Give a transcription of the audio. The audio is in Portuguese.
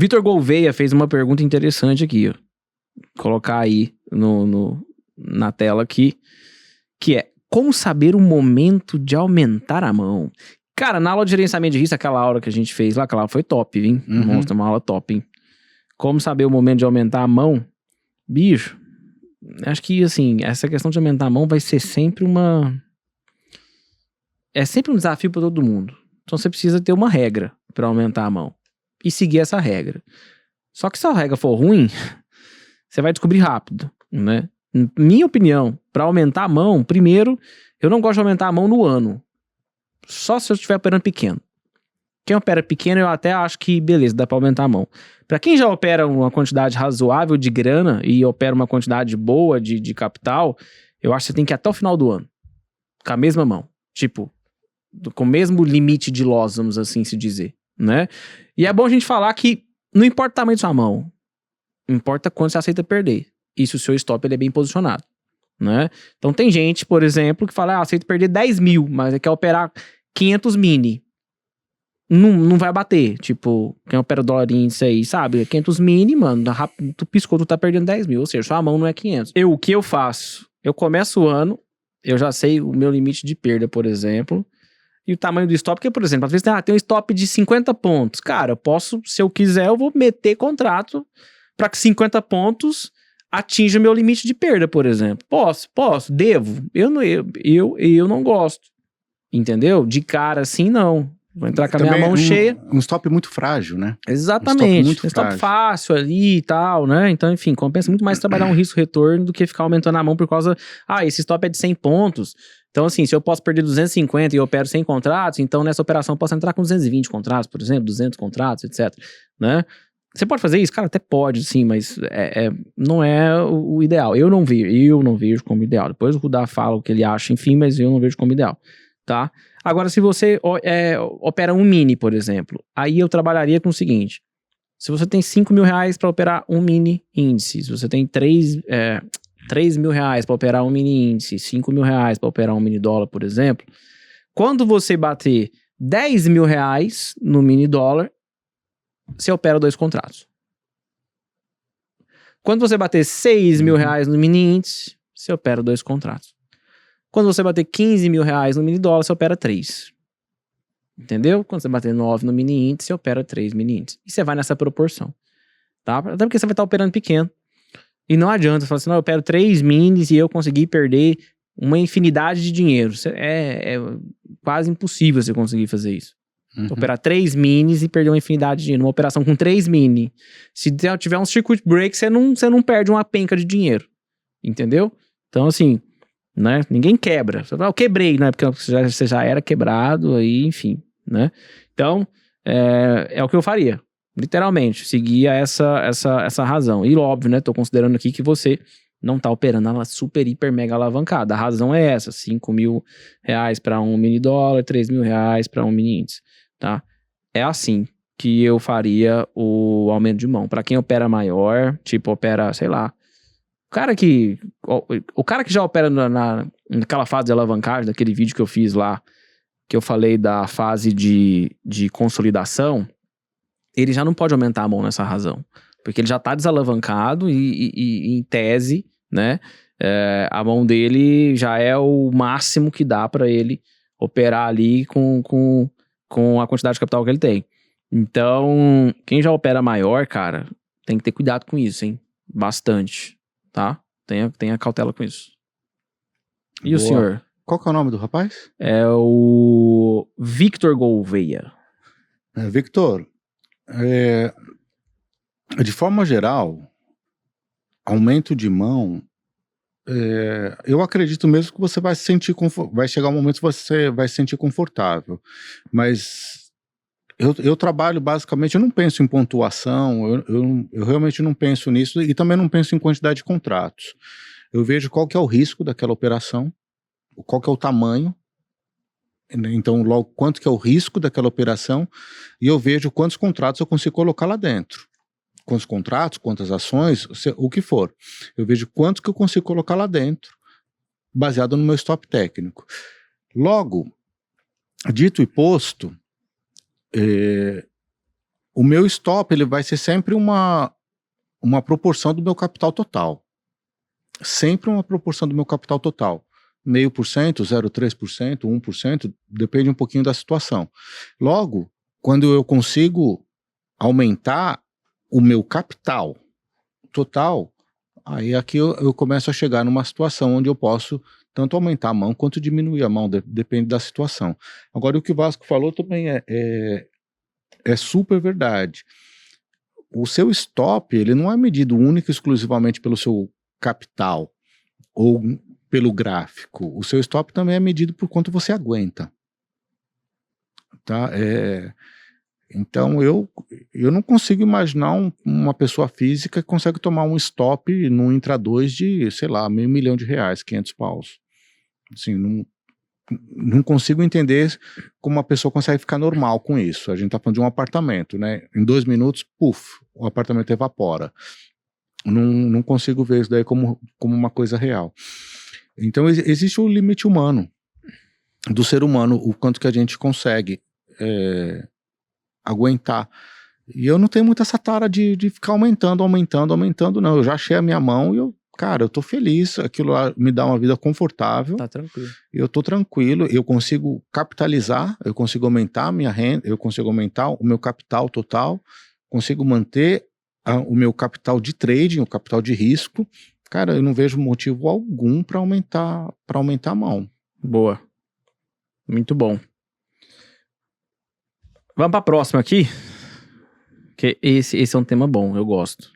Vitor Gouveia fez uma pergunta interessante aqui, ó. Vou colocar aí na tela aqui, que é: como saber o momento de aumentar a mão? Cara, na aula de gerenciamento de risco, aquela aula que a gente fez lá, aquela aula foi top, hein? Mostra uma aula top, hein? Como saber o momento de aumentar a mão? Bicho, acho que, assim, essa questão de aumentar a mão vai ser sempre é sempre um desafio para todo mundo. Então você precisa ter uma regra para aumentar a mão e seguir essa regra. Só que se a regra for ruim, você vai descobrir rápido, né? Minha opinião, para aumentar a mão, primeiro, eu não gosto de aumentar a mão no ano. Só se eu estiver operando pequeno. Quem opera pequeno, eu até acho que, beleza, dá pra aumentar a mão. Pra quem já opera uma quantidade razoável de grana e opera uma quantidade boa de capital, eu acho que você tem que ir até o final do ano. Com a mesma mão. Tipo, com o mesmo limite de loss, vamos assim se dizer, né? E é bom a gente falar que não importa o tamanho da sua mão. Importa quanto você aceita perder. E se o seu stop ele é bem posicionado, né? Então tem gente, por exemplo, que fala, aceito perder 10 mil, mas quer operar 500 mini. Não vai bater. Tipo, quem opera dólar índice aí, sabe? 500 mini, mano, tu piscou, tu tá perdendo 10 mil. Ou seja, sua mão não é 500. O que eu faço? Eu começo o ano, eu já sei o meu limite de perda, por exemplo, e o tamanho do stop, porque, por exemplo, às vezes tem um stop de 50 pontos. Cara, eu posso, se eu quiser, eu vou meter contrato para que 50 pontos atinja o meu limite de perda, por exemplo. Posso, devo. Eu não gosto. Entendeu? De cara assim, não. Vou entrar com a minha mão cheia. Um stop muito frágil, né? Exatamente. Um stop fácil ali e tal, né? Então, enfim, compensa muito mais trabalhar um risco-retorno do que ficar aumentando a mão por causa... esse stop é de 100 pontos. Então, assim, se eu posso perder 250 e eu opero 100 contratos, então nessa operação eu posso entrar com 220 contratos, por exemplo, 200 contratos, etc. Né? Você pode fazer isso? Cara, até pode, sim, mas não é o ideal. Eu não vejo como ideal. Depois o Rudá fala o que ele acha, enfim, mas eu não vejo como ideal, tá? Agora, se você opera um mini, por exemplo, aí eu trabalharia com o seguinte: se você tem 5 mil reais para operar um mini índice, se você tem 3 mil reais para operar um mini índice, 5 mil reais para operar um mini dólar, por exemplo, quando você bater 10 mil reais no mini dólar, você opera 2 contratos. Quando você bater 6 mil reais no mini índice, você opera 2 contratos. Quando você bater 15 mil reais no mini dólar, você opera 3. Entendeu? Quando você bater 9 no mini índice, você opera 3 mini índices. E você vai nessa proporção. Tá? Até porque você vai estar operando pequeno. E não adianta, você falar assim, não, eu opero 3 minis e eu consegui perder uma infinidade de dinheiro. É quase impossível você conseguir fazer isso. Operar 3 minis e perder uma infinidade de dinheiro. Uma operação com 3 mini. Se tiver um circuit break, você não perde uma penca de dinheiro. Entendeu? Então, assim, né? Ninguém quebra. Você fala, eu quebrei, né? Porque você já era quebrado, aí, enfim, né? Então, é o que eu faria. Literalmente, seguia essa razão. E óbvio, né? Tô considerando aqui que você não tá operando ela super, hiper, mega alavancada. A razão é essa: 5 mil reais para um mini dólar, 3 mil reais para um mini índice, tá? É assim que eu faria o aumento de mão. Para quem opera maior, tipo, opera, sei lá, o cara que já opera naquela fase de alavancagem, daquele vídeo que eu fiz lá, que eu falei da fase de consolidação, ele já não pode aumentar a mão nessa razão. Porque ele já tá desalavancado e em tese, né, a mão dele já é o máximo que dá pra ele operar ali com a quantidade de capital que ele tem. Então, quem já opera maior, cara, tem que ter cuidado com isso, hein? Bastante. Tá? Tenha cautela com isso. E boa. O senhor? Qual que é o nome do rapaz? É o Vitor Gouveia. Victor, de forma geral, aumento de mão, eu acredito mesmo que você vai se sentir vai chegar um momento que você vai se sentir confortável, mas eu trabalho basicamente, eu não penso em pontuação, eu realmente não penso nisso e também não penso em quantidade de contratos. Eu vejo qual que é o risco daquela operação, qual que é o tamanho, então logo quanto que é o risco daquela operação, e eu vejo quantos contratos eu consigo colocar lá dentro. Quantos contratos, quantas ações, o que for. Eu vejo quanto que eu consigo colocar lá dentro, baseado no meu stop técnico. Logo, dito e posto, o meu stop ele vai ser sempre uma proporção do meu capital total. Sempre uma proporção do meu capital total. 0,5%, 0,3%, 1%, depende um pouquinho da situação. Logo, quando eu consigo aumentar o meu capital total, aí aqui eu começo a chegar numa situação onde eu posso tanto aumentar a mão quanto diminuir a mão, depende da situação. Agora, o que o Vasco falou também é super verdade. O seu stop, ele não é medido única e exclusivamente pelo seu capital ou pelo gráfico. O seu stop também é medido por quanto você aguenta. Tá? Então, eu não consigo imaginar uma pessoa física que consegue tomar um stop no Intra 2 de, sei lá, R$500 mil, 500 paus. Assim, não consigo entender como uma pessoa consegue ficar normal com isso. A gente tá falando de um apartamento, né? Em 2 minutos, puf, o apartamento evapora. Não consigo ver isso daí como uma coisa real. Então, existe o limite humano, do ser humano, o quanto que a gente consegue aguentar. E eu não tenho muito essa tara de ficar aumentando, não. Eu já achei a minha mão e eu tô feliz, aquilo lá me dá uma vida confortável. Tá tranquilo. Eu tô tranquilo, eu consigo capitalizar, eu consigo aumentar a minha renda, eu consigo aumentar o meu capital total, consigo manter o meu capital de trading, o capital de risco. Cara, eu não vejo motivo algum para aumentar a mão. Boa. Muito bom. Vamos para a próxima aqui. Que esse é um tema bom, eu gosto.